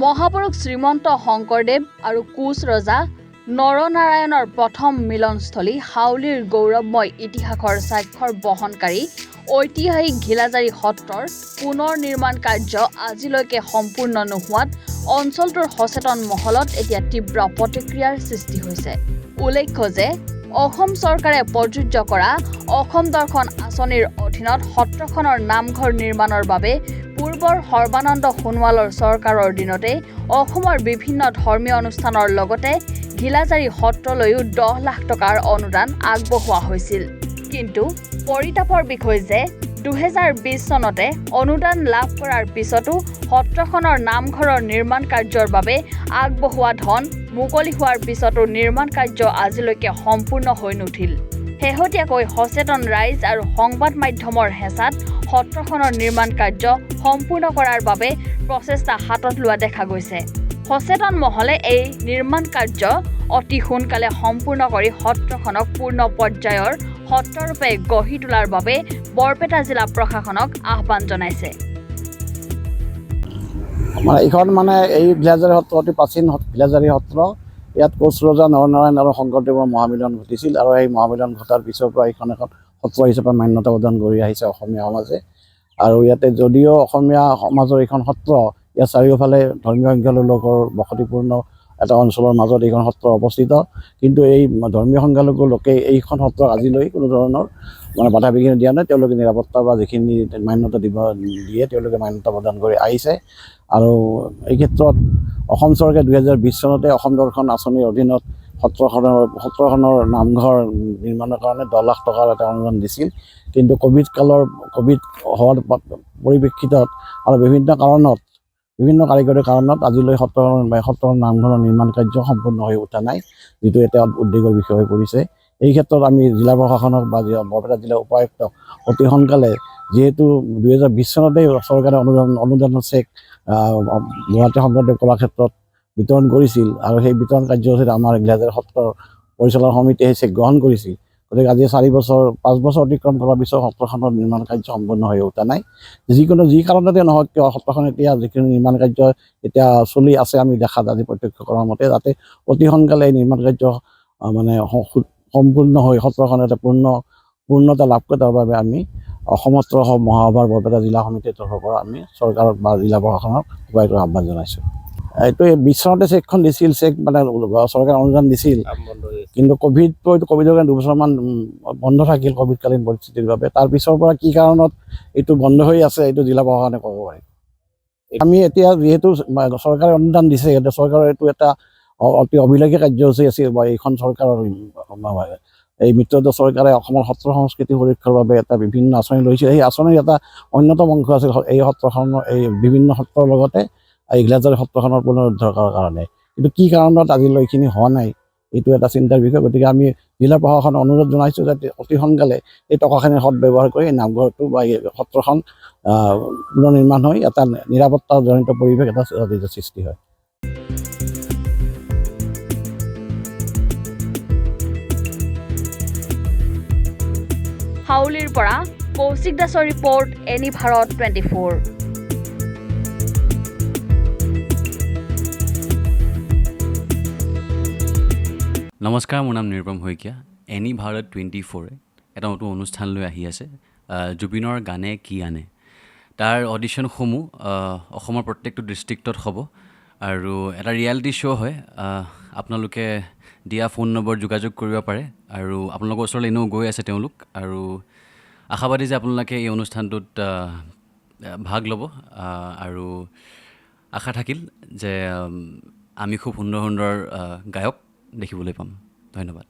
মহাপুৰুষ শ্ৰীমন্ত শংকৰদেৱ আৰু কোচ ৰজা নৰনাৰায়ণৰ প্ৰথম মিলনস্থলী হাউলিৰ গৌৰৱময় ইতিহাসৰ স্বাক্ষৰ বহনকাৰী ঐতিহাসিক ঘিলাজাৰী সত্ৰৰ পুনৰ নিৰ্মাণ কাৰ্য আজিলৈকে সম্পূৰ্ণ নোহোৱাত অঞ্চলটোৰ সচেতন মহলত এতিয়া তীব্ৰ প্ৰতিক্ৰিয়াৰ সৃষ্টি হৈছে। উল্লেখ্য যে অসম চৰকাৰে প্ৰযোজ্য কৰা অসম দৰ্শন আঁচনিৰ অধীনত সত্ৰখনৰ নামঘৰ নিৰ্মাণৰ বাবে পূৰ্বৰ সৰ্বানন্দ সোণোৱালৰ চৰকাৰৰ দিনতে অসমৰ বিভিন্ন ধৰ্মীয় অনুষ্ঠানৰ লগতে ঘিলাজাৰী সত্ৰলৈও 10 লাখ টকাৰ অনুদান আগবঢ়োৱা হৈছিল। কিন্তু পৰিতাপৰ বিষয় যে 2020 চনতে অনুদান লাভ কৰাৰ পিছতো সত্ৰখনৰ নামঘৰৰ নিৰ্মাণ কাৰ্যৰ বাবে আগবঢ়োৱা ধন মুকলি হোৱাৰ পিছতো নিৰ্মাণ কাৰ্য আজিলৈকে সম্পূৰ্ণ হৈ নুঠিল। শেহতীয়াকৈ সচেতন ৰাইজ আৰু সংবাদ মাধ্যমৰ হেঁচাত সত্ৰখনৰ নিৰ্মাণ কাৰ্য সম্পূৰ্ণ কৰাৰ বাবে প্ৰচেষ্টা হাতত লোৱা দেখা গৈছে। সচেতন মহলে এই নিৰ্মাণ কাৰ্য অতি সোনকালে সম্পূৰ্ণ কৰি সত্ৰখনক পূৰ্ণ পৰ্যায়ৰ সত্ৰৰূপে গঢ়ি তোলাৰ বাবে বৰপেটা জিলা প্ৰশাসনক আহ্বান জনাইছে। এইখন এই ঘিলাজাৰী সত্ৰ অতি প্ৰাচীন ঘিলাজাৰী সত্ৰ। ইয়াত কোচ ৰজা নৰনাৰায়ণ আৰু শংকৰদেৱৰ মহামিলন ঘটিছিল আৰু এই মহামিলন ঘটাৰ পিছৰ পৰা এইখন এখন সত্ৰ হিচাপে মান্যতা প্ৰদান কৰি আহিছে অসমীয়া সমাজে। আৰু ইয়াতে যদিও অসমীয়া সমাজৰ এইখন সত্ৰ, ইয়াত চাৰিওফালে ধৰ্মীয় সংখ্যালঘুৰ বসতিপূৰ্ণ এটা অঞ্চলৰ মাজত এইখন সত্ৰ অৱস্থিত, কিন্তু এই ধৰ্মীয় সংখ্যালঘু লোকে এইখন সত্ৰক আজিলৈ কোনো ধৰণৰ বাধা বিঘিনি দিয়া নাই। তেওঁলোকে নিৰাপত্তা বা যিখিনি মান্যতা দিয়ে তেওঁলোকে মান্যতা প্ৰদান কৰি আহিছে। আৰু এই ক্ষেত্ৰত অসম চৰকাৰে 2020 চনতে অসম দৰ্শন আঁচনিৰ অধীনত সত্ৰখনৰ নামঘৰ নিৰ্মাণৰ কাৰণে 10 লাখ টকাৰ এটা অনুদান দিছিল। কিন্তু কোভিড হোৱাৰ পৰিপ্ৰেক্ষিতত আৰু বিভিন্ন কাৰিকৰী কাৰণত আজিলৈ সত্ৰৰ নামঘৰৰ নিৰ্মাণ কাৰ্য সম্পূৰ্ণ হৈ উঠা নাই, যিটো এটা উদ্বেগৰ বিষয় হৈ পৰিছে। এই ক্ষেত্ৰত আমি জিলা প্ৰশাসনক বা বৰপেটা জিলা উপায়ুক্তক অতি সোনকালে, যিহেতু 2020 চনতেই চৰকাৰে অনুদানৰ চেক গুৱাহাটী শংকৰদেৱ কলাক্ষেত্ৰত বিতৰণ কৰিছিল আৰু সেই বিতৰণ কাৰ্যসূচীত আমাৰ ঘিলাজাৰী সত্ৰৰ পৰিচালনা সমিতিয়ে সেই চেক গ্ৰহণ কৰিছিল। গতিকে আজি 5 বছৰ অতিক্ৰম কৰাৰ পিছত সত্ৰখনৰ নিৰ্মাণ কাৰ্য সম্পূৰ্ণ হৈ উঠা নাই। যি কাৰণতে নহওক কিয় সত্ৰখন এতিয়া যিখিনি নিৰ্মাণ কাৰ্য এতিয়া চলি আছে, আমি দেখাত আজি প্ৰত্যক্ষ কৰাৰ মতে যাতে অতি সোনকালে এই নিৰ্মাণ কাৰ্য সম্পূৰ্ণ হৈ সত্ৰখন এটা পূৰ্ণতা লাভ কৰে, তাৰ বাবে আমি অসম সত্ৰ মহাসভাৰ বৰপেটা জিলা সমিতিৰ তৰফৰ পৰা আমি চৰকাৰক বা জিলা প্ৰশাসনক উপায়ুক্তক আহ্বান জনাইছোঁ। এইটো 20 চনতে চেকখন দিছিল, চৰকাৰে অনুদান দিছিল, কিন্তু কোভিডৰ কাৰণে 2 বছৰমান বন্ধ থাকিল কোভিডকালীন পৰিস্থিতিৰ বাবে। তাৰ পিছৰ পৰা কি কাৰণত এইটো বন্ধ হৈ আছে এইটো জিলা প্ৰশাসনে ক'ব পাৰিব। আমি এতিয়া যিহেতু চৰকাৰে অনুদান দিছে, চৰকাৰৰ এইটো এটা অতি অভিলাষী কাৰ্যসূচী আছিল বা এইখন চৰকাৰৰ এই মিত্ৰজোঁটৰ চৰকাৰে অসমৰ সত্ৰ সংস্কৃতি সুৰক্ষাৰ বাবে এটা বিভিন্ন আঁচনি লৈছিল। সেই আঁচনিৰ এটা অন্যতম অংশ আছিল এই সত্ৰখনৰ এই বিভিন্ন সত্ৰৰ লগতে এই ঘিলাজাৰী সত্ৰখনৰ পুনৰুদ্ধাৰ কৰাৰ কাৰণে। কিন্তু কি কাৰণত আজিলৈ এইখিনি হোৱা নাই, এইটো এটা চিন্তাৰ বিষয়। গতিকে আমি জিলা প্ৰশাসনক অনুৰোধ জনাইছোঁ যাতে অতি সোনকালে এই টকাখিনিৰ সদব্যৱহাৰ কৰি এই নামঘৰটো বা এই সত্ৰখন পুনৰ নিৰ্মাণ হৈ এটা নিৰাপত্তাজনিত পৰিৱেশ এটা সৃষ্টি হয়। হাউলিৰ পৰা কৌশিক দাসৰ ৰিপৰ্ট, এনি ভাৰত 24। নমস্কাৰ, মোৰ নাম নিৰুপম শইকীয়া। এনি ভাৰত 24 এটা নতুন অনুষ্ঠান লৈ আহি আছে, জুবিনৰ গানে কি আনে। তাৰ অডিশ্যনসমূহ অসমৰ প্ৰত্যেকটো ডিষ্ট্ৰিক্টত হ'ব আৰু এটা ৰিয়েলিটি শ্ব' হয়। আপোনালোকে দিয়া ফোন নম্বৰ যোগাযোগ কৰিব পাৰে আৰু আপোনালোকৰ ওচৰলৈ এনেও গৈ আছে তেওঁলোক, আৰু আশাবাদী যে আপোনালোকে এই অনুষ্ঠানটোত ভাগ ল'ব আৰু আশা থাকিল যে আমি খুব সুন্দৰ গায়ক দেখিবলৈ পাম। ধন্যবাদ।